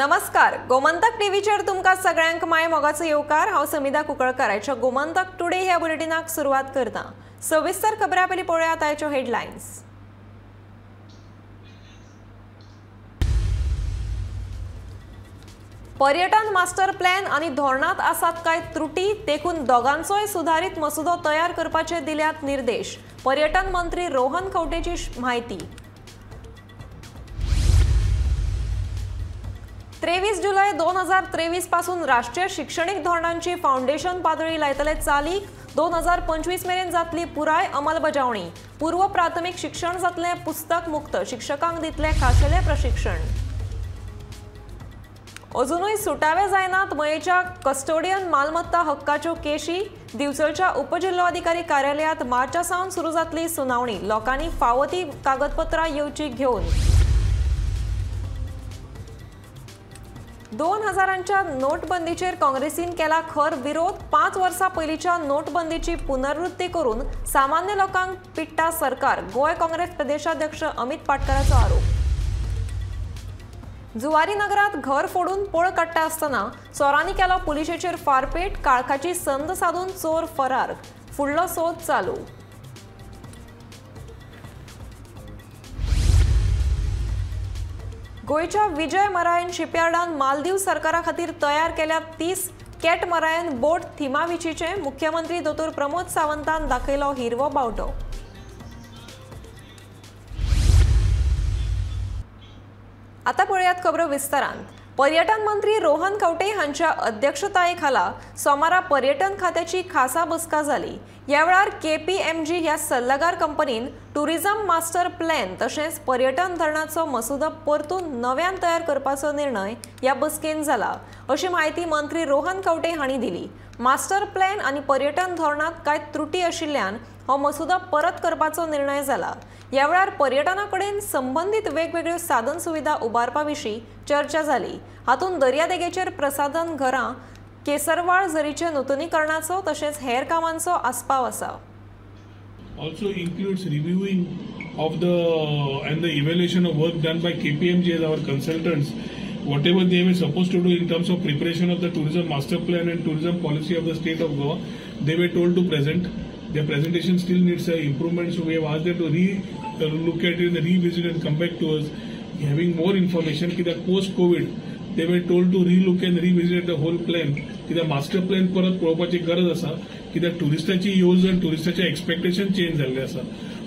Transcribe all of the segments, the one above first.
नमस्कार, गोमंतक टीव्हीचेर तुमकां सगळ्यांक माय मोगाचो येवकार। हांव समिधा कुंकळकर। आयच्या गोमंतक टुडे ह्या बुलेटिनाक सुरवात करता। सविस्तर खबरां पयलीं पळोवया आयच्यो हेडलायन्स। पर्यटन मास्टर प्लॅन आनी धोरणांत आसात काय त्रुटी, देखून दोगांचोय सुधारित मसुदो तयार करपाचे दिल्यात निर्देश। पर्यटन मंत्री रोहन खंवटेची म्हायती। 23 जुलै 2023 पासून राष्ट्रीय शिक्षणिक धोरणांची फाउंडेशन पातळी लायतले चालीक। 2025 मेरेन जातली पुराय अंमलबजावणी। पूर्व प्राथमिक शिक्षण जातले पुस्तक मुक्त, शिक्षकांक दितले खाशेले प्रशिक्षण। अजूनही सुटावे जायनात मयेच्या कस्टोडियन मालमत्ता हक्काच्यो केशी। दिवचलच्या उपजिल्लोधिकारी कार्यालयात मार्चा सावन सुरू जातली सुनावणी। लोकांनी फावो ती कागदपत्रां येवची घेवन। 2000च्या नोटबंदीचेर काँग्रेसीन केला खर विरोध। 5 वर्सां पयलींच्या नोटबंदीची पुनरावृत्ती करून सामान्य लोकांक पिट्टा सरकार। गोय काँग्रेस प्रदेशाध्यक्ष अमित पाटकराचो आरोप। जुवारी नगरात घर फोडून पळ काडटा आसतना चोरांनी केलो पुलिशेचेर फारपेट। काळखाची संद साधून चोर फरार, फुडलो सोद चालू। गोयच्या विजय मरायन शिपयार्डान मालदीव सरकारा खातीर तयार केल्या 30 कॅट मरायन बोट थिमाविचीचे। मुख्यमंत्री दोतोर प्रमोद सावंतान दाखयलो हिरवो बावटो। आता पळयात खबरो विस्तारान। पर्यटन मंत्री रोहन खंवटे हांच्या अध्यक्षतायेखाला सोमारा पर्यटन खात्याची खासा बसका जाली। ह्या वेळार KPMG ह्या सल्लागार कंपनीन टुरिझम मास्टर प्लॅन तशेंच पर्यटन धोरणाचो मसुदो परतून नव्यान तयार करपाचो निर्णय ह्या बसकेन जाला, अशी माहिती मंत्री रोहन खंवटे हांणी दिली। मास्टर प्लॅन आनी पर्यटन धोरणांत कांय त्रुटी आशिल्ल्यान हो मसुदो परत करपाचो निर्णय जाला। ह्या वेळार पर्यटनाकडेन संबंधित वेगवेगळ्यो साधन सुविधा उबारपाविशीं चर्चा जाली। हातूंत दर्यादेगेचेर प्रसाधन घरां, केसरवाळ झरीचे नूतनीकरणाचो तशेंच हेर कामांचो आस्पाव आसा। Also includes reviewing of the and the evaluation of work done by KPMG as our consultants. Whatever they were supposed to do in terms of preparation of the tourism master plan and tourism policy of the state of Goa, they were told to present. Their presentation still needs improvement, so we have asked them to look at it and revisit and come back to us, having more information. That post-COVID, they were told to relook and revisit the whole plan. The master plan परत पळोवपाची गरज आसा, कित्याक टुरिस्टाची येवज आनी टुरिस्टाचे expectation change जाल्ले आसा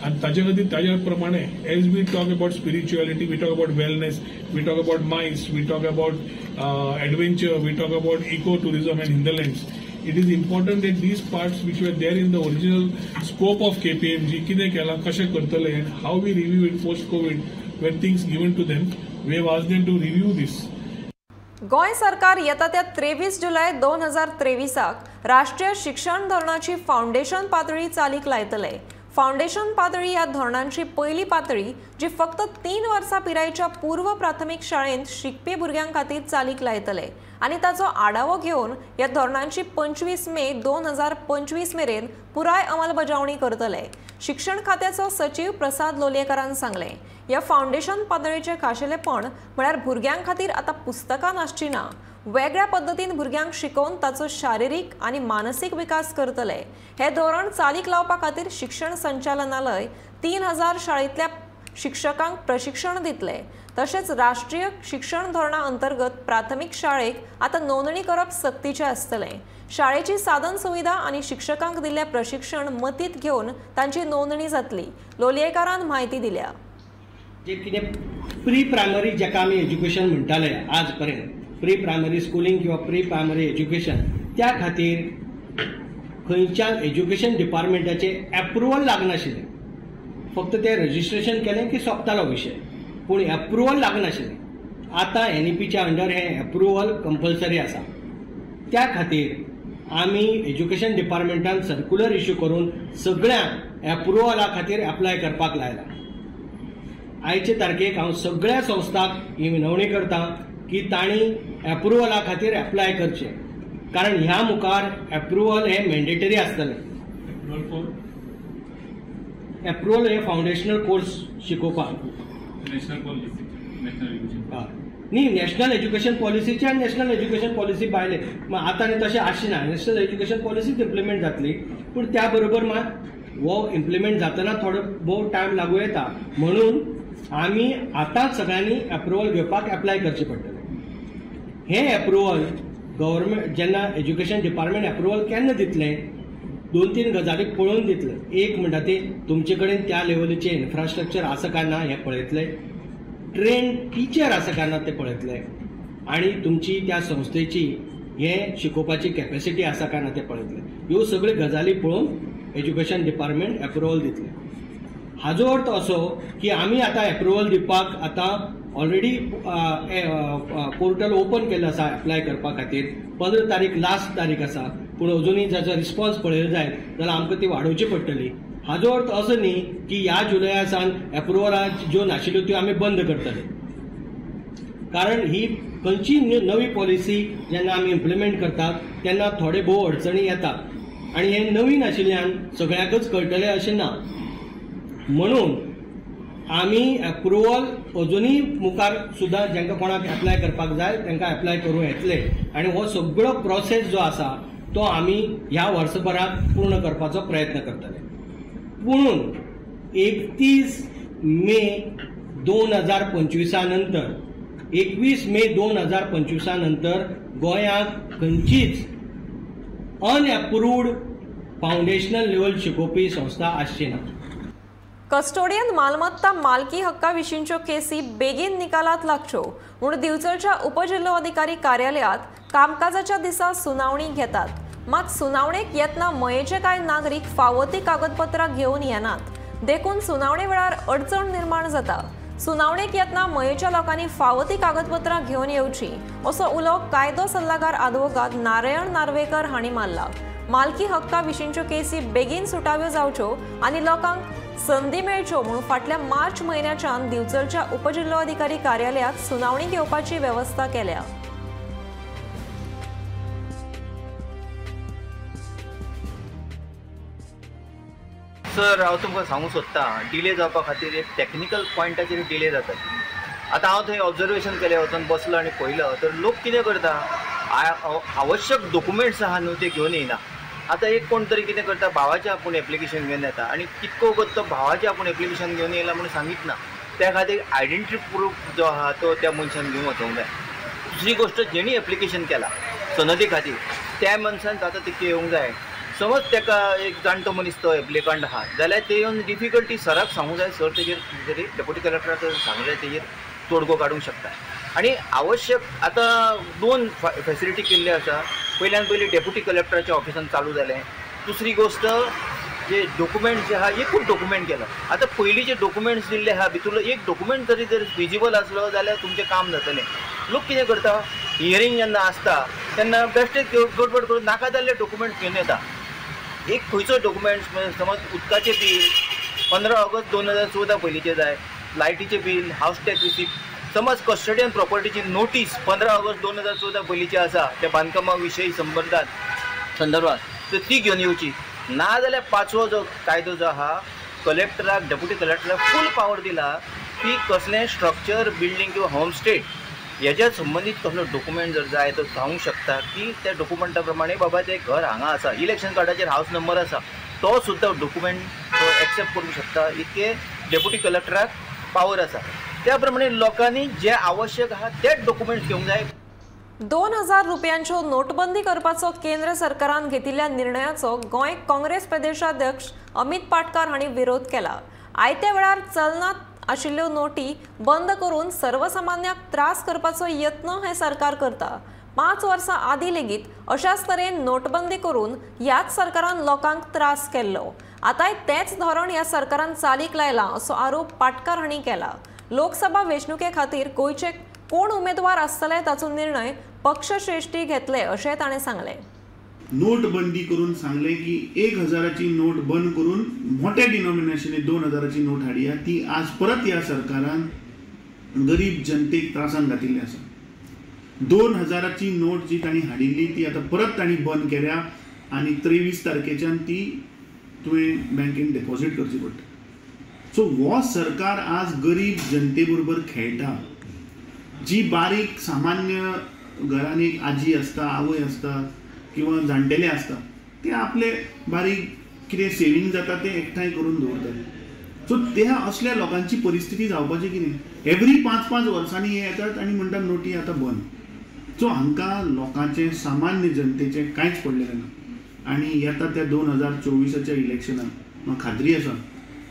आनी ताजे खातीर ताज्या प्रमाणे as we talk about spirituality, we talk about wellness, we talk about minds, we talk about adventure, we talk about eco tourism and hinterlands. It is important that these parts which were there in the original scope of KPMG, कितें केला, कशें करतले, how we review it post-COVID, when things given to them, we have asked them to review this. गोय सरकार येता त्या 23 जुलै 2023 राष्ट्रीय शिक्षण धोरणाची फाउंडेशन पातळी चालीक लायतले। फाउंडेशन पातळी ह्या धोरणांची पहिली पातळी जी फक्त 3 वर्सां पिरायेच्या पूर्व प्राथमिक शाळेंत शिकपी भुरग्यां खातीर चालीक लायतले आनी ताचो आढावो घेवन ह्या धोरणांची 25 मे 2025 मेरेन पुराय अंमलबजावणी करतले। शिक्षण खात्याचो सचिव प्रसाद लोलयेकारान सांगले। ह्या फाउंडेशन पातळीचे खाशेलेपण म्हळ्यार भुरग्यां खातीर आतां पुस्तकां नासची ना, वेगळ्या पद्धतीन भुरग्यांक शिकोवन ताचो शारिरीक आनी मानसीक विकास करतले। हे धोरण चालीक लावपा खातीर शिक्षण संचालनालय 3000 शाळेंतल्या शिक्षकांक प्रशिक्षण दितले। तशेंच राष्ट्रीय शिक्षण धोरणा अंतर्गत प्राथमिक शाळेक आता नोंदणी करप सक्तीचे आसतले। शाळेची साधन सुविधा आनी शिक्षकांक दिल्ले प्रशिक्षण मतीत घेवन तांची नोंदणी जातली, लोलयेकारान माहिती दिल्या। जे कितें प्री प्रायमरी जेका आमी एज्युकेशन म्हणटाले आज पर्यंत, प्री प्रायमरी स्कुलिंग किंवा प्री प्रायमरी एज्युकेशन, त्या खातीर खंयच्या एज्युकेशन डिपार्टमेंटाचे एप्रुवल लागनाशिल्ले। फक्त ते रजिस्ट्रेशन केलें की सोंपतालो विशय, पूण एप्रुवल लागनाशिल्लें। आतां NEPच्या अंडर हे एप्रुवल कंपल्सरी आसा। त्या खातीर आमी एज्युकेशन डिपार्टमेंटान सर्क्युलर इश्यू करून सगळ्यांक एप्रुवला खातीर एप्लाय करपाक लायला। आयचे तारखेक हांव सगळ्या संस्थांक ही विनवणी करतां की तांणी एप्रुवला खातीर एप्लाय करचे, कारण ह्या मुखार एप्रुवल हे मॅन्डेटरी आसतलें। एप्रुवल हे फाउंडेशनल कोर्स शिकोवपाक, न्ही नॅशनल एज्युकेशन पॉलिसीचे आनी नॅशनल एज्युकेशन पॉलिसी भायले आतां न्ही तशें आशिना. नॅशनल एज्युकेशन पॉलिसीच इम्प्लिमेंट जातली, पूण त्या बरोबर मात वो इम्प्लिमेंट जातना थोडो भोव टायम लागू येता. म्हणून आमी आतांच सगळ्यांनी अप्रुवल घेवपाक एप्लाय करचें पडटलें. हें अप्रुवल गव्हर्मेंट जेन्ना एज्युकेशन डिपार्टमेंट अप्रुवल केन्ना दितलें, 2-3 गजाली पळोवन दितलें. एक म्हणटा ती तुमचे कडेन त्या लेवलीचें इन्फ्रास्ट्रक्चर आसा काय ना हें पळयतले, ट्रेन टिचर आसा काय ना तें पळयतले, आनी तुमची त्या संस्थेची हें शिकोवपाची कॅपॅसिटी आसा काय ना तें पळयतले. ह्यो सगळ्यो गजाली पळोवन एज्युकेशन डिपार्टमेंट अप्रुवल दितलें. हाजो अर्थ असो की आमी आतां अप्रुवल दिवपाक आतां ऑलरेडी पोर्टल ओपन केल्लो आसा अप्लाय करपा खातीर. 15 तारीख लास्ट तारीख आसा, पूण अजुनूय जाचो रिस्पॉन्स पळयलो जायत जाल्यार आमकां ती वाडोवची पडटली. हाजो अर्थ असो न्ही की ह्या जुलया सावन अप्रुवलां ज्यो नाशिल्ल्यो त्यो आमी बंद करतले, कारण ही खंयची नवी पॉलिसी जेन्ना आमी इम्प्लिमेंट करतात तेन्ना थोडे भोव अडचणी येतात आनी हें नवीन आशिल्ल्यान सगळ्यांकच कळटलें अशें ना. म्हणून आमी अप्रुवल अजुनूय मुखार सुद्दां जांकां कोणाक एप्लाय करपाक जाय तांकां एप्लाय करूं येतले, आनी हो सगळो प्रोसेस जो आसा तो आमी ह्या वर्सभरात पूर्ण करपाचो प्रयत्न करतले. पुणून 31 मे 2025 नंतर 21 मे 2025 नंतर गोंयांत खंयचीच अनएप्रूव्ड फावंडेशनल लेवल शिकोवपी संस्था आसची ना. कस्टोडियन मालमत्ता मालकी हक्का विशींच्यो केसी बेगीन निकालात लागच्यो म्हूण दिवचलच्या उपजिल्लो अधिकारी कार्यालयात कामकाजाच्या दिसा सुनावणी घेतात. मात सुनावणेक येतना मयेचे कांय नागरीक फावो ती कागदपत्रां घेवन येनात, देखून सुनावणे वेळार अडचण निर्माण जाता. सुनावणेक येतना मयेच्या लोकांनी फावो ती कागदपत्रां घेवन येवची असो उलो कायदो सल्लागार आदवोगाद नारायण नार्वेकर हांणी मारला. मालकी हक्का विशींच्यो केसी बेगीन सुटाव्यो जावच्यो आनी लोकांक संदी मेळच्यो म्हणून फाटल्या मार्च म्हयन्याच्यान दिवचलच्या उपजिल्लो अधिकारी कार्यालयात सुनावणी घेवपाची वेवस्था केल्या. सर हांव तुमकां सांगूंक सोदतां, डिले जावपा खातीर एक टॅक्निकल पॉयंटाचेर डिले जाता. आतां हांव थंय ऑब्जर्वेशन केलें, वचून बसलो आनी पळयलो तर लोक कितें करता, आवश्यक डॉक्युमेंट्स आहा न्हू ते घेवन येना. आतां एक कोण तरी कितें करता, भावाचें आपूण एप्लिकेशन घेवन येता आनी कितको वगत तो भावाचें आपूण एप्लिकेशन घेवन येयला म्हणून सांगीत ना. त्या खातीर आयडेंटिटी प्रूफ जो आहा तो त्या मनशान घेवन वचूंक जाय. दुसरी गोश्ट, जेणी एप्लिकेशन केला सनदी खातीर त्या मनशान जाता तितके येवंक जाय. समज ताका एक जाणटो मनीस तो एप्लिकंट आहा जाल्यार ते येवन डिफिकल्टी सराक सांगूंक जाय, सर तेजेर तरी डेप्युटी कलेक्टराक सांगूंक जाय, तेजेर तोडगो काडूंक शकता. आनी आवश्यक आतां 2 फॅसिलिटी केल्ल्यो आसा. पयल्यान पयलीं डेप्युटी कलेक्टराच्या ऑफिसान चालू जालें. दुसरी गोश्ट, जे डॉक्युमेंट्स जे आहा एकूच डॉक्युमेंट केला. आतां पयलींचे डॉक्युमेंट्स दिल्ले आहा भितूरलो एक डॉक्युमेंट तरी जर विजिबल आसलो जाल्यार तुमचें काम जातलें. लोक कितें करता, हियरींग जेन्ना आसता तेन्ना बेश्टेच गडबड करून नाका जाल्ले डॉक्युमेंट्स घेवन येता. एक खंयचो डॉक्युमेंट्स, समज उदकाचें बील 15 ऑगस्ट 2014 पयलींचें जाय, लायटीचें बील, हावस टॅक्स रिसिप्ट. समज कस्टडियन प्रॉपर्टीची नोटीस 15 ऑगस्ट 2014 पयलींची आसा त्या बांदकामा विशयी संदर्भात तर ती घेवन येवची. ना जाल्यार 5वो जो कायदो जो आहा, कलेक्टराक डेप्युटी कलेक्टराक फूल पावर दिला की कसलें स्ट्रक्चर, बिल्डींग किंवा होमस्टे हेच्या संबंधीत कसलो डॉक्युमेंट जर जाय तो सांगूंक शकता की त्या डॉक्युमेंटा प्रमाणे बाबा ते घर हांगा आसा, इलेक्शन कार्डाचेर हावस नंबर आसा, तो सुद्दां डॉक्युमेंट तो एक्सेप्ट करूंक शकता. इतके डेप्युटी कलेक्टराक पावर आसा. त्या प्रमाणे लोकांनी जे आवश्यक आहा तेच डॉक्युमेंट्स घेवंक जाय. 2000 रुपयांच्यो नोटबंदी करपाचो केंद्र सरकारान घेतिल्ल्या निर्णयाचो गोंय काँग्रेस प्रदेशाध्यक्ष अमित पाटकार हांणी विरोध केला. आयत्या वेळार चलनात आशिल्ल्यो नोटी बंद करून सर्वसामान्यांक त्रास करपाचो यत्न हे सरकार करता. 5 वर्सां आदीं लेगीत अशाच तरेन नोटबंदी करून ह्याच सरकारान लोकांक त्रास केल्लो. आतांय तेंच धोरण ह्या सरकारान चालीक लायलां असो आरोप पाटकार हांणी केला. लोकसभा वेंचणुके खातीर गोंयचे कोण उमेदवार आसतले ताचो निर्णय पक्षश्रेष्ठी घेतले अशें ताणें सांगलें. नोट बंदी करून सांगले की 1000ची नोट बंद करून मोठ्या डिनॉमिनेशनी 2000ची नोट हाडया. ती आज परत ह्या सरकारान गरीब जनतेक त्रासान घातिल्ली आसा. 2000ची नोट जी तांणी हाडिल्ली ती आतां परत तांणी बंद केल्या आनी 23 तारखेच्यान ती तुवें बँकेन डेपॉझिट करची पडटा. सो हो सरकार आज गरीब जनते बरोबर खेळटा. जी बारीक सामान्य घरान एक आजी आसता, आवय आसता किंवा जाणटेले आसता, ते आपले बारीक कितें सेविंग जाता ते एकठांय करून दवरतात. सो त्या असल्या लोकांची परिस्थिती जावपाची कितें? एवरी 5-5 वर्सांनी हे येतात आनी म्हणटात नोटी आतां बंद. सो हांकां लोकांचे सामान्य जनतेचे कांयच पडलेलें ना. आनी येता त्या 2024च्या इलेक्शनाक म्हाका खात्री आसा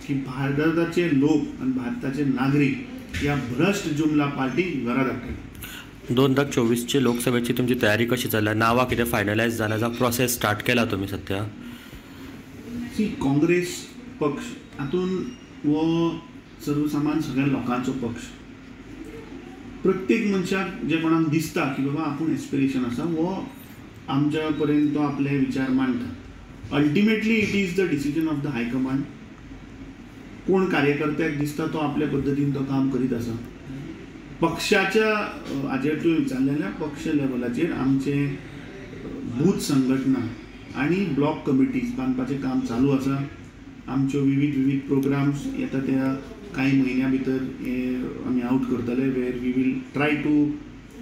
की भारताचे लोक आनी भारताचे नागरीक ह्या भ्रष्ट जुमला पार्टीक घरा धाडटले. 2024ची लोकसभेची तुमची तयारी कशी जाल्या? नांवां कितें फायनलायज जाल्या जावं प्रोसेस स्टार्ट केला तुमी सध्या? काँग्रेस पक्ष हातून वो सर्वसामान सगळ्या लोकांचो पक्ष. प्रत्येक मनशाक जे कोणाक दिसता की बाबा आपूण एस्पिरेशन आसा वो आमच्या पर्यंत तो आपले विचार मांडटा. Ultimately it is the decision of the high command. कोण कार्यकर्त्याक दिसता तो आपल्या पद्दतीन तो काम करीत आसा. पक्षाच्या हाजेर तुवें विचारलेल्या पक्ष लेवलाचेर आमचे बूथ संघटना आनी ब्लॉक कमिटीज बांदपाचें काम चालू आसा. आमच्यो विविध प्रोग्राम्स येता त्या काही म्हयन्या भितर आमी आउट करतले, where we will try to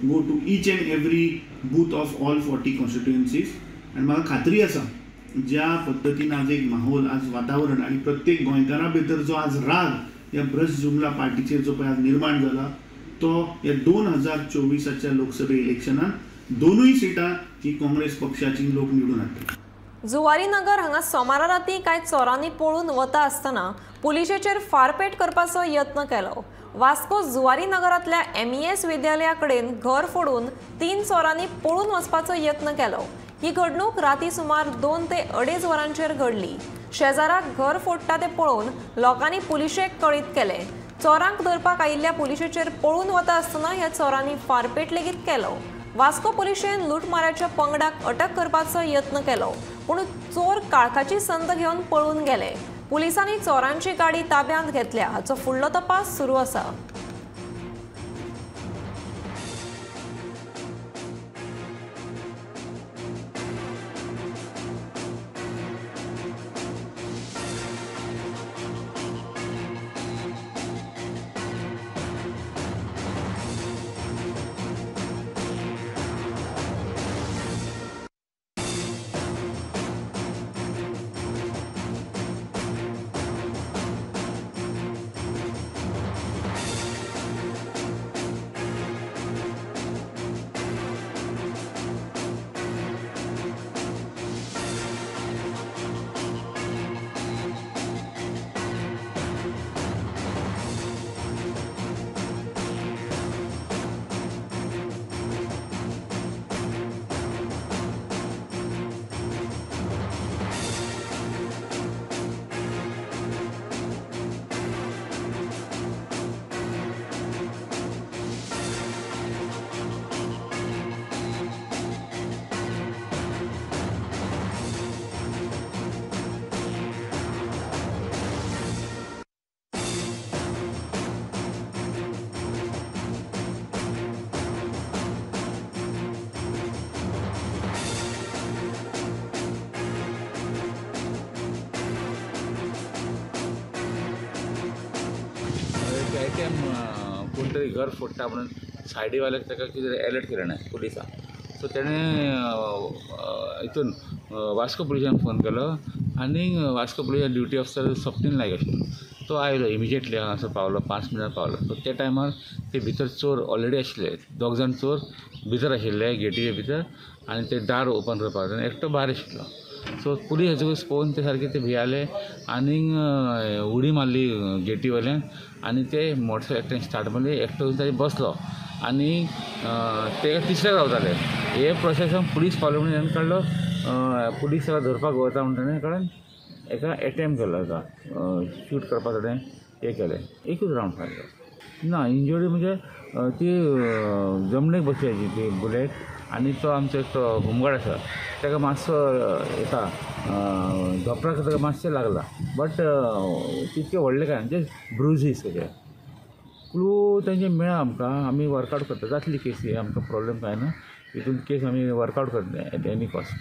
go to each and every booth of all 40 constituencies. आनी म्हाका खात्री आसा ज्या पद्दतीन आज एक माहोल, आज वातावरण आनी प्रत्येक गोंयकारा भितर जो आज राग ह्या भ्रष्ट जुमला पार्टीचेर जो पळय आज निर्माण जाला तो ह्या 2024च्या लोकसभे इलेक्शनात दोनूय सिटां ही काँग्रेस पक्षाची लोक निवडून हाडटले. जुवारीनगर हांगा सोमारा राती कांय चोरांनी पळून वता आसतना पुलिशेचेर फारपेट करपाचो यत्न केलो. वास्को जुवारीनगरांतल्या MES विद्यालया कडेन घर फोडून 3 चोरांनी पळून वचपाचो यत्न केलो. ही घडणूक राती सुमार 2 ते 2.5 वरांचेर घडली. शेजाराक घर फोडटा ते पळोवन लोकांनी पुलिशेक कळीत केले. चोरांक धरपाक आयिल्ल्या पुलिशेचेर पळून वता आसतना ह्या चोरांनी फारपेट लेगीत केलो. वास्को पुलिशेन लुटमाराच्या पंगडाक अटक करपाचो यत्न केलो, पूण चोर काळखाची संद घेवन पळून गेले. पुलिसांनी चोरांची गाडी ताब्यांत घेतल्या, हाचो फुडलो तपास सुरू आसा. कोणतरी घर फोडटा म्हणून सायडीवाल्याक ताका कितें अलर्ट केलें ना पुलिसां. सो तेणें हितून वास्को पुलिसांक फोन केलो आनी Vasco police duty officer Swapnil Naik आशिल्लो तो आयलो इमिजिएटली हांगासर पावलो. 5 मिनटां पावलो. सो त्या टायमार ते भितर चोर ऑलरेडी आशिल्ले. 2 जाण चोर भितर आशिल्ले गेटीचे भितर आनी ते दार ओपन करपाक एकटो भायर आशिल्लो. सो पुलीस हेजो पळोवन ते सारके ते भियाले आनी उडी मारली गेटी वयल्यान आनी ते मोटरसायकल एकट्यान स्टार्ट मारली. एकटो ताजे बसलो आनी ते तिसऱ्याक रावताले. हे प्रोसेसान पुलीस पावलो म्हणून हेणें काडलो पुलीस ताका धरपाक वता म्हणटा कारण एका एटेम्प केलो ताका शूट करपाक ताणें हें केलें. एकूच रावंड मारलो ना. इंजरी म्हणजे ती जमणेक बसल्याची ती बुलेट आनी तो आमचो एकटो होमगार्ड आसा ताका मातसो एका धोपराक ताका मातशें लागला बट तितकें व्हडलें काय म्हणजे ब्रुजीस तेजे. क्लू तेंचे मेळ्ळा आमकां. आमी वर्कआवट करता जातली केस. आमकां प्रॉब्लेम काय ना. तितून केस आमी वर्कआवट करता एट एनी कॉस्ट.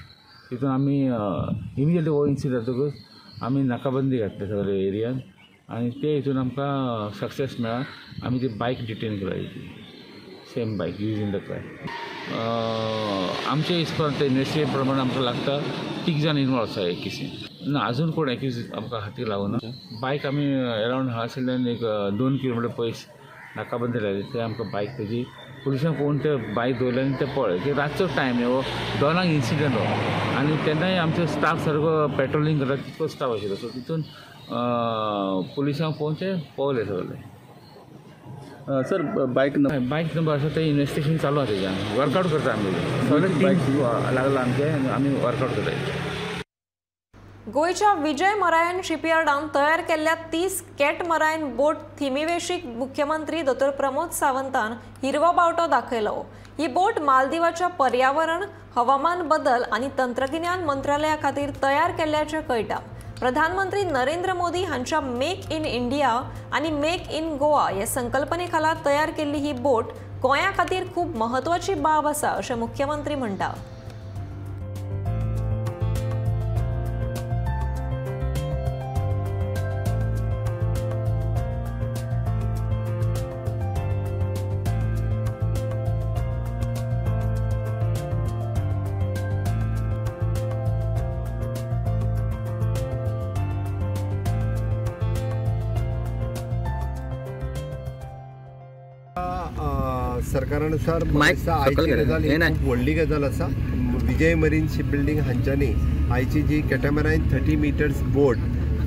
तितून आमी इमिजिएटली हो इन्सिडंट जातकूच आमी नाकाबंदी घातली सगळे एरियान आनी ते हितून आमकां सक्सेस मेळ्ळा. आमी ती बायक डिटेन केली. सेम बायक यूज इन द क्रायम. आमच्या हिसपान इन्वेस्टिगेट प्रमाणे आमकां लागता 3 जाण इनवॉल्व आसा एक केसीन. ना अजून कोण एक्यूज आमकां हातीक लागूना. बायक आमी अरावंड हांगासरल्यान एक 2 किलोमिटर पयस नाकाबंदी लायली. ते आमकां बायक तेजी पुलिसांक पळोवन ते बायक दवरले आनी ते पळय की रातचो टायम हो 2 इन्सिडंट हो आनी तेन्नाय आमचो स्टाफ सारको पेट्रोलिंग करता तितको स्टाफ आशिल्लो. सो तितून पुलिसांक पळोवन ते पळयले सगळे. सर बाईक नंबर आसा ते इन्वेस्टिगेशन चालू आसा तेजें. वर्कआउट करता आमी सगळे बायक लागला आमचे आमी वर्कआउट करता. गोयच्या विजय मरायन शिपयार्डान तयार केल्ल्या 30 कॅट मरायन बोट थिमीवेशीक मुख्यमंत्री दोतोर प्रमोद सावंतान हिरवो बावटो दाखयलो. ही बोट मालदीवाच्या पर्यावरण, हवामान बदल आनी तंत्रगिन्यान मंत्रालया खातीर तयार केल्ल्याचें कळटा. प्रधानमंत्री नरेंद्र मोदी हांच्या मेक इन इंडिया आनी मेक इन गोवा ह्या संकल्पने खाला तयार केल्ली ही बोट गोंया खातीर खूब महत्वाची बाब आसा अशें मुख्यमंत्री म्हणटा. सरकारानुसार आयची गजाल ही खूब व्हडली गजाल आसा. विजय मरीन शिप बिल्डींग हांच्यांनी आयची जी कॅटामरायन 30 मीटर्स बोट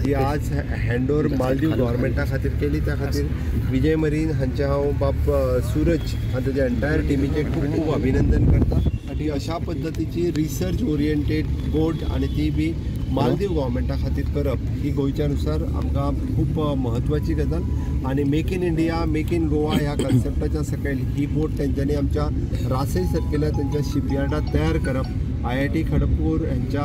जी आज हँडओवर मालदीव गव्हर्मेंटा खातीर केली त्या खातीर विजय मरीन हांचे हांव बाब सूरज आनी तेज्या एंटायर टिमीचे खूब खूब अभिनंदन करता. आनी अशा पद्दतीची रिसर्च ओरिएंटेड बोट आनी ती बी मालदीव गव्हर्मेंटा खातीर करप ही गोंयच्यानुसार आमकां खूब म्हत्वाची गजाल. आनी make in India make in Goa ह्या कन्सेप्टाच्या सकयल ही बोट तेंच्यांनी आमच्या रासय सर्किला तेंच्या शिपयार्डात तयार करप. IIT खडगपूर यांच्या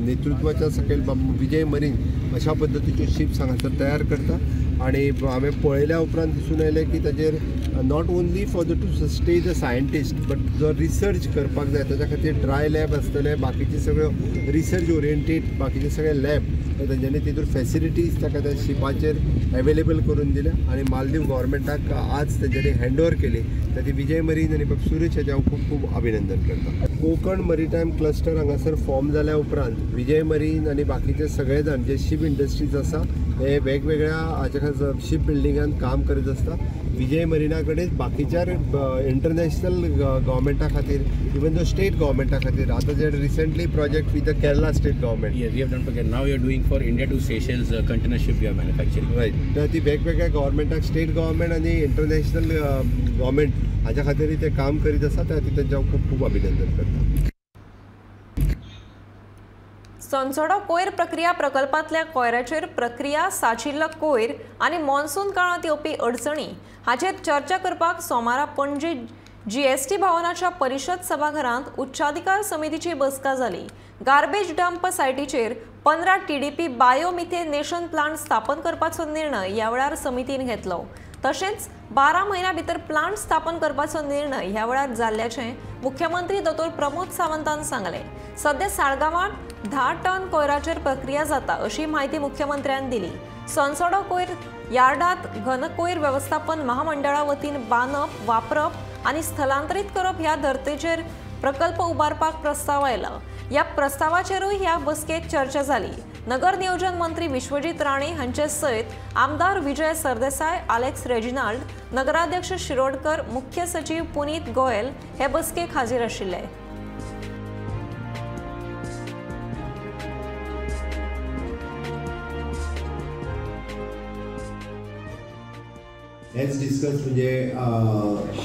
नेतृत्वाच्या सकयल विजय मरीन अशा पद्दतीच्यो शिप्स हांगासर तयार करता. आनी हांवें पळयल्या उपरांत दिसून आयलें की ताजेर not only for to stay the scientist but जो रिसर्च करपाक जाय ताच्या खातीर ड्राय लॅब आसतले, बाकीचे सगळ्यो रिसर्च ओरिएंटेड बाकीचे सगळे लॅब तेंच्यांनी तितूर फॅसिलिटीज ताका त्या शिपाचेर अवेलेबल करून दिल्या. आनी मालदीव गव्हर्मेंटाक आज तेंच्यांनी हँडओवर केली. ताची विजय मरीन आनी सुरेश हाचें हांव खूब खूब अभिनंदन करता. कोकण मरीटायम क्लस्टर हांगासर फॉर्म जाल्या उपरांत विजय मरीन आनी बाकीचे सगळे जाण जे शिप इंडस्ट्रीज आसा हे वेगवेगळ्या हाच्या खातीर शिप बिल्डिंगान काम करीत आसता. विजय मरीना कडेन बाकीच्या इंटरनॅशनल गव्हर्मेंटा खातीर इवन द स्टेट गव्हर्मेंटा खातीर आतां जे recently project with the Kerala state government we have done for now you are doing for India to Seychelles container ship you are manufacturing right. तर ती वेगवेगळ्या गव्हर्मेंटाक स्टेट गव्हर्मेंट आनी इंटरनॅशनल गव्हर्मेंट हाच्या खातीर ते काम करीत आसा. त्या खातीर तेंचें हांव खूब खूब अभिनंदन करता. संसोडो कोयर प्रक्रिया प्रकल्पांतल्या कोयराचेर प्रक्रिया साचिल्लो कोयर आनी मॉन्सून काळांत येवपी अडचणी हाचेर चर्चा करपाक सोमारा पणजी GST भवनाच्या परिशद सभाघरांत उच्चाधिकार समितीची बसका जाली. गार्बेज डंप सायटीचेर 15 TDP बायोमिथेनेशन प्लांट स्थापन करपाचो निर्णय ह्या वेळार समितीन घेतलो. तशेंच 12 म्हयन्या भितर प्लांट स्थापन करपाचो निर्णय ह्या वेळार जाल्ल्याचें मुख्यमंत्री दोतोर प्रमोद सावंतान सांगलें. सध्या साळगांवांत 10 टन कोयराचेर प्रक्रिया जाता अशी माहिती मुख्यमंत्र्यान दिली. संसोडो कोयर यार्डात घन कोयर व्यवस्थापन महामंडळा वतीन बांदप, वापरप आनी स्थलांतरीत करप ह्या धर्तेचेर प्रकल्प उबारपाक प्रस्ताव आयला. ह्या प्रस्तावाचेरूय ह्या बसकेत चर्चा जाली. नगर नियोजन मंत्री विश्वजीत राणे हांचे सयत आमदार विजय सरदेसाय, आलेक्स रेजिनाल्ड, नगराध्यक्ष शिरोडकर, मुख्य सचिव पुनीत गोयल हे बसकेक हाजीर आशिल्ले. एज डिस्कस म्हणजे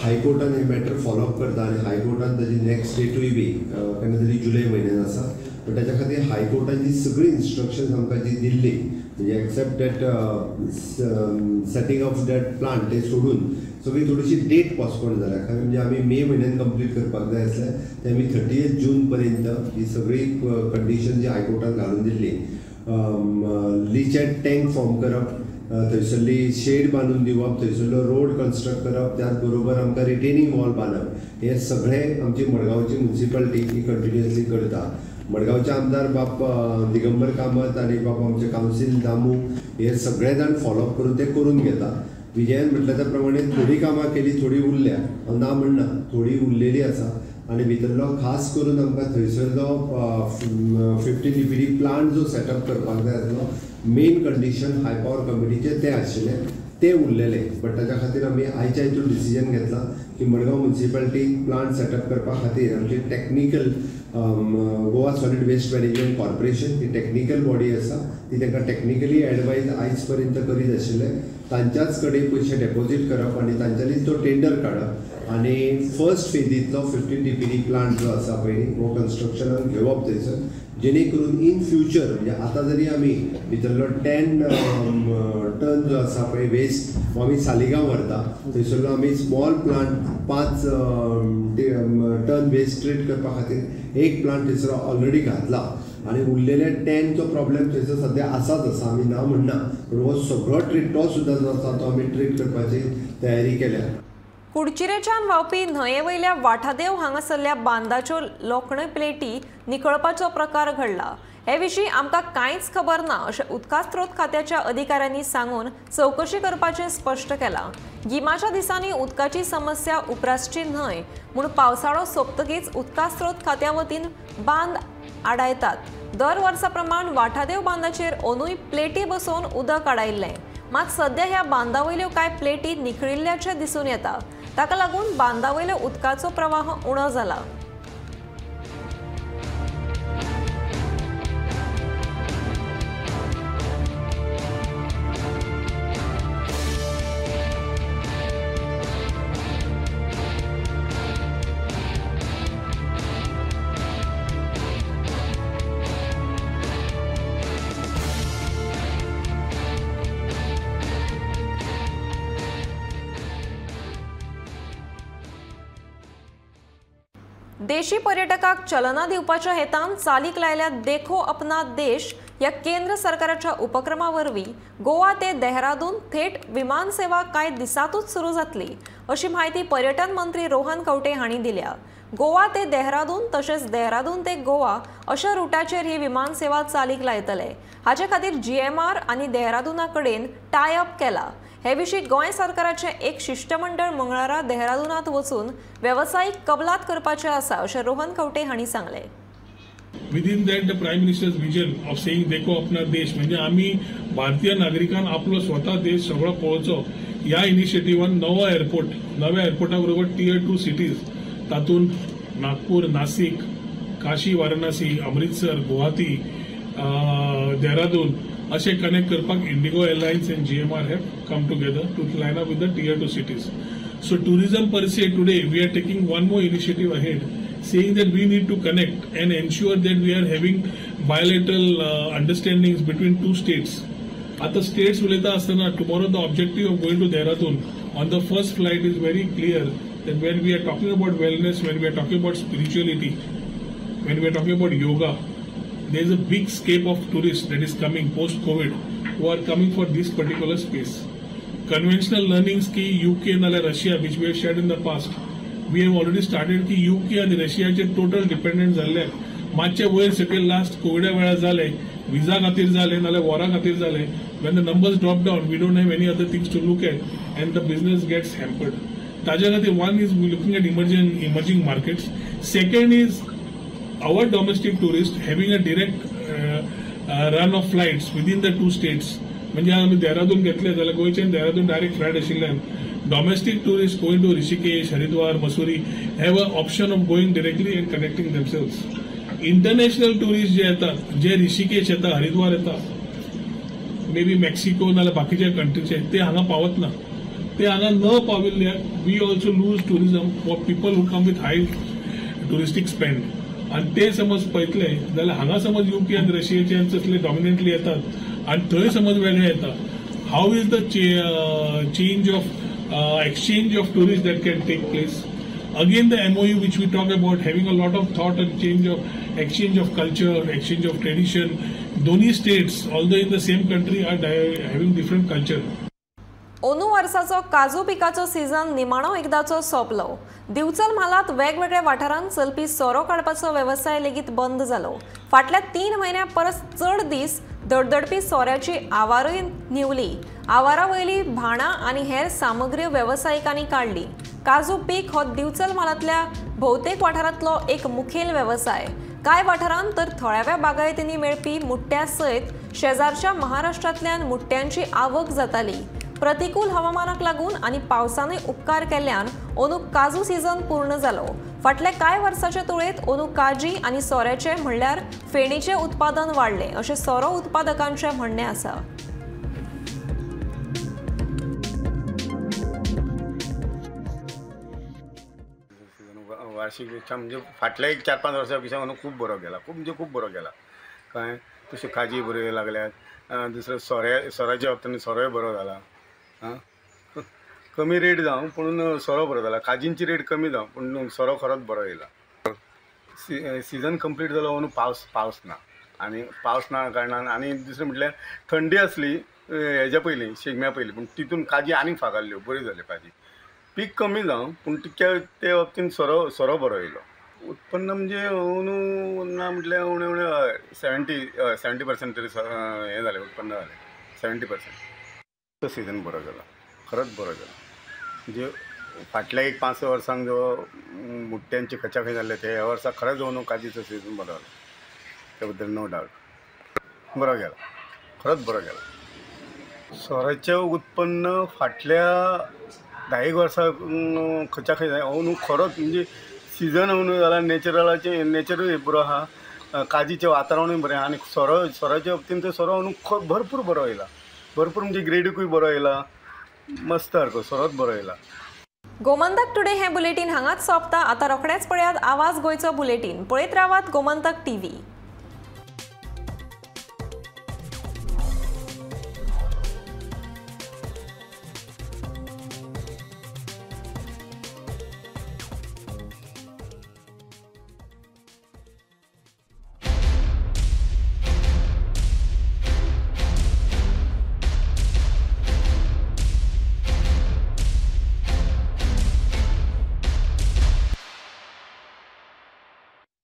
हायकोर्टान हे मॅटर फॉलोअप करता आनी हायकोर्टान ताजी नेक्स्ट डेटूय बी केन्ना तरी जुलय म्हयन्यान आसा. पण ताच्या खातीर हायकोर्टान जी सगळी इन्स्ट्रक्शन्स आमकां जी दिल्ली म्हणजे except that setting of that plant ते सोडून सगळी थोडीशी डेट पोस्टपोन जाल्या. कारण म्हणजे आमी मे म्हयन्यान कंप्लीट करपाक जाय आसलें ते आमी 30 जून पर्यंत ही सगळी कंडिशन जी हायकोर्टान घालून दिल्ली. लिचॅट टँक फॉर्म करप, थंयसरली शेड बांदून दिवप, थंयसरलो रोड कन्स्ट्रक्ट करप, त्याच बरोबर आमकां रिटेनिंग वॉल बांदप, हे सगळें आमची मडगांवची म्युन्सिपालिटी ही कंटिन्युअसली करता. मडगांवचे आमदार बाप दिगंबर कामत आनी बाप आमचे कावन्सील दामू हे सगळे जाण फॉलोअप करून ते करून घेता. विजयान म्हटल्या त्या प्रमाणे थोडी कामां केली, थोडी उरल्या, ना म्हणना, थोडी उरलेली आसा. आनी भितरलो खास करून आमकां थंयसरलो 15 DPD प्लांट जो सेटअप करपाक जाय आसलो, मेन कंडिशन हाय पॉवर कमिटीचे ते आशिल्ले, ते उरलेले. बट ताच्या खातीर आमी आयच्या हितून डिसिजन घेतला की मडगांव म्युनिसिपालिटी प्लांट सेटअप करपा खातीर आमची technical Goa solid waste management corporation ही टॅक्निकल बॉडी आसा, ती तांकां टॅक्निकली एडवायज आयज पर्यंत करीत आशिल्ले. तांच्याच कडेन पयशे डेपॉझीट करप आनी तांच्यांनीच तो टेंडर काडप आनी फर्स्ट फेजींतलो 15 DPD प्लांट जो आसा पळय हो कन्स्ट्रक्शनाक घेवप थंयसर, जेणे करून इन फ्युचर म्हणजे आतां जरी आमी भितरलो 10 टन जो आसा पळय वेस्ट हो आमी सालिगांव व्हरता, थंयसरलो आमी small plant 5 ton waste treat करपा खातीर एक प्लांट थंयसर ऑलरेडी घातला आनी उरलेले 10 चो प्रॉब्लेम थंयसर सद्या आसाच आसा, आमी ना म्हणना, पूण हो सगळो ट्रीट तो सुद्दां जो आसा तो आमी ट्रीट करपाची तयारी केल्या. कुडचिरेच्यान व्हांवपी न्हंयेवयल्या वाठादेव हांगासरल्या बांदाच्यो लोखणे प्लेटी निखळपाचो प्रकार घडला. हे विशीं आमकां कांयच खबर ना अशें उदका स्त्रोत खात्याच्या अधिकाऱ्यांनी सांगून चवकशी करपाचें स्पश्ट केलां. गिमाच्या दिसांनी उदकाची समस्या उप्रासची न्हय म्हूण पावसाळो सोंपतकीच उदका स्त्रोत खात्या वतीन बांद आडायतात. दर वर्सा प्रमाण वाठादेव बांदाचेर अंदूय प्लेटी बसोवन उदक आडायल्लें. मात सध्या ह्या बांदावयल्यो कांय प्लेटी निखळिल्ल्याचें दिसून येता. ताका लागून बांदावयल्या उदकाचो प्रवाह उणो जाला. देशी पर्यटकाक चलना दिवपाच्या हेतान चालीक लायल्या देखो अपना देश या केंद्र सरकाराच्या उपक्रमा वरवीं गोवा ते देहरादून थेट विमान सेवा कांय दिसांतूच सुरू जातली अशी माहिती पर्यटन मंत्री रोहन खंवटे हांणी दिल्या. गोवा ते देहरादून तशेंच देहरादून ते गोवा अशा रुटाचेर ही विमान सेवा चालीक लायतले. हाचे खातीर GMR आनी देहरादूना कडेन टाय अप केला. हे विशीं गोंय सरकाराचे एक शिष्टमंडळ मंगळारा देहरादूनात वचून वेवसायीक कबलात करपाचे आसा अशें रोहन खंवटे हांणी सांगलें. Within that, the Prime Minister's vision of saying देखो अपना देश म्हणजे आम्ही भारतीय नागरिकांना आपलो स्वतः देश सगळो पळोवचो ह्या इनिशिएटिव्हान नवो एअरपोर्ट, नव्या एअरपोर्टा बरोबर Tier 2 सिटीज तातूंत नागपूर, नासिक, काशी, वाराणसी, अमृतसर, गुवाहाटी, देहरादून असे कनेक्ट करपाक Indigo airlines and GMR have come together to line up with the Tier 2 cities. So tourism per se today we are taking one more initiative ahead, saying that we need to connect and ensure that we are having bilateral understandings between two states. आता states उलयता असताना tomorrow the objective of going to Dehradun on the first flight is very clear that when we are talking about wellness, when we are talking about spirituality, when we are talking about yoga, there is a big scape of tourists that is coming post-COVID who are coming for this particular space. Conventional learnings की UK and Russia, which we have shared in the past, we have already started की UK and Russia चे total dependent झाले. मागचे वयर सकयल last कोविडा वेळा झाले, विजा खातीर झाले, नाल्यार वॉरा खातीर झाले. When the numbers drop down, we don't have any other things to look at, and the business gets hampered. ताज्या खातीर one is looking at emerging markets. Second is our domestic tourists having a direct run of flights within the two states. म्हणजे आम्ही देहरादून घेतले जाल्यार गोंयच्यान Dehradun direct flight आशिल्ल्यान domestic tourist going to Rishikesh, Haridwar, Mussoorie have a option of going directly and connecting themselves. International tourist जे येतात, जे ऋषिकेश येतात, हरिद्वार येतात, मे बी मेक्सिको नाल्यार बाकीच्या कंट्रीचे, ते हांगा पावत ना. ते हांगा न पाविल्ल्याक we also lose tourism for people who come with high touristic spend. आणि ते समज पळयतले जाल्यार हांगा समज UK आनी रशियाचे तसले डॉमिनेंटली येतात आणि थंय समज वेगळे येतात. How is the change of exchange of tourist that can take place. Again the MOU which we talk about having a lot of thought and exchange of culture, exchange of tradition. दोन्ही states, although in the same country, are having different culture. अंदू वर्साचो काजू पिकाचो season निमाणो एकदाचो सोंपलो. दिवचल म्हालात वेगवेगळ्या वाठारांत चलपी सोरो काडपाचो वेवसाय लेगीत बंद जालो. फाटल्या 3 म्हयन्यां परस चड दीस धडधडपी सोऱ्याची आवारूय निवली. आवारा वयली भाणां आनी हेर सामग्री वेवसायिकांनी काडली. काजू पीक हो दिवचल म्हालांतल्या भोवतेक वाठारांतलो एक मुखेल वेवसाय. कांय वाठारांत तर थळाव्या बागायतींनी मेळपी मुट्ट्या सयत शेजारच्या महाराष्ट्रांतल्यान मुट्ट्यांची आवक जाताली. प्रतिकूल हवामानाक लागून आनी पावसानय उपकार केल्ल्यान अंदू काजू सीझन पूर्ण जालो. फाटल्या कांय वर्सांचे तुळेंत अंदू काजी आनी सोऱ्याचे म्हणल्यार फेणीचे उत्पादन वाडले अशें सोरो उत्पादकांचें म्हणणें आसा. वार्षिक म्हणजे फाटल्या 4-5 वर्सां पेक्षा अंदू खूब बरो गेला. खूब बरो गेला. कळ्ळें. तशें काजी बऱ्यो लागल्यात. दुसरें सोऱ्याच्या बाबतींत सोरोय बरो जाला. कमी रेट जावं पूण सोरो बरो जाला. काजींची रेट कमी जावं पूण सोरो खरोच बरो येयला. सीझन कंप्लीट जालो अंदू पावस ना आनी पावस ना कारणान आनी दुसरें म्हटल्यार थंडी आसली हेज्या पयलीं शिगम्या पयलीं पूण तितून काजी आनीक फागाल्ल्यो बऱ्यो जाल्यो काजी. पीक कमी जावं पूण ते बाबतींत सोरो बरो येयलो. उत्पन्न म्हणजे अंदू ना म्हटल्यार उणें उणें 70% तरी हें जालें उत्पन्न जालें. 70%. तो सीझन बरो गेलो. खरोच बरो गेलो. म्हणजे फाटल्या 5-6 वर्सांक जो मुट्ट्यांची खचाखच जाल्ले ते ह्या वर्सा खरेंच अंदू काजीचो सीझन बरो जालो. त्या बद्दल नो डावट. बरो गेलो. खरोच बरो गेलो. सोऱ्याचें उत्पन्न फाटल्या 10 वर्सां खचाखच अंदू खरोच म्हणजे सीझन अंदू जाला. नेचरूय बरो आहा. काजीचें वातावरणूय बरें आहा आनी सोऱ्याच्या बाबतींत सोरो अंदू भरपूर बरो येयला. भरपूर म्हणजे ग्रेडूय बरो येयला. मस्त सारको सोरोच बरो येयला. गोमंतक टुडे हे बुलेटिन हांगाच सोंपता. आतां रोखडेच पळयात आवाज गोंयचो बुलेटिन. पळयत रावात गोमंतक TV.